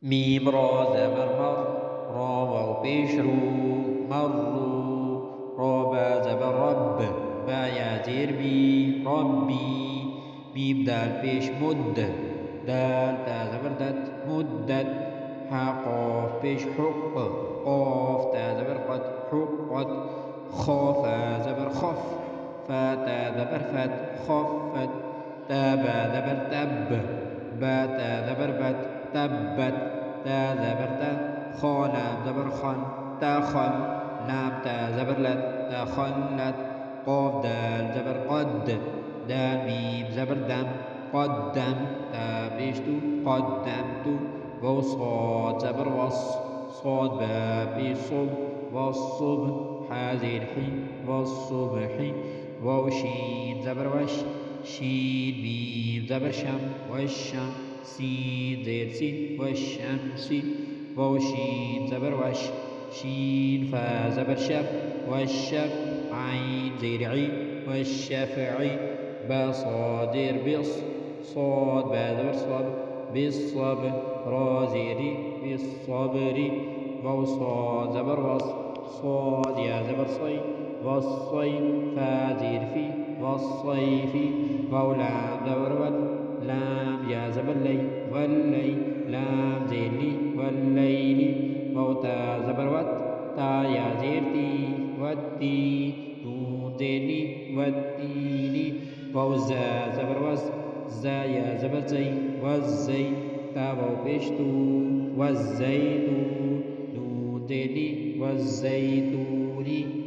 ميم را زبر مر را واو پیش رو مروا را با زبر رب با یا زیر بی ربی ميم دال پیش مد دال تا زبر دت مدت ها قاف پیش حق قاف تا زبر قد حقت خا فا زبر خف فا تا زبر فت خفت تا با زبر تب با تا زبر بت تبت تا زبر تا خا لام زبر خن تا خل لام تا زبر لت تا خلت قاف دال زبر قد دال ميم زبر دم قدم تا بيشتو قدمت واو صاد زبر وص صاد با بيش صب والصبح حازير حي والصبح واو شين زبر وش شين ميم زبر شم والشم سين زير سين والشمس واو شين زبر وش شين فا زبر شف والشف عين زير عي والشفعي با صادر بص صاد با زبر صب بالصبر را زيري بالصبر واو صاد زبر وص صاد يا زبر صي والصي فا زير في والصيف واو لام زبر ول لام يا زبر لي واللي لام زير لي والليل واو تا زبر وت تا يا زير تي والتي نون زير لي والتين واو زا زبر وز زا يا زبر زي والزي تا واو بيشتو والزيتون نون زير لي والزيتون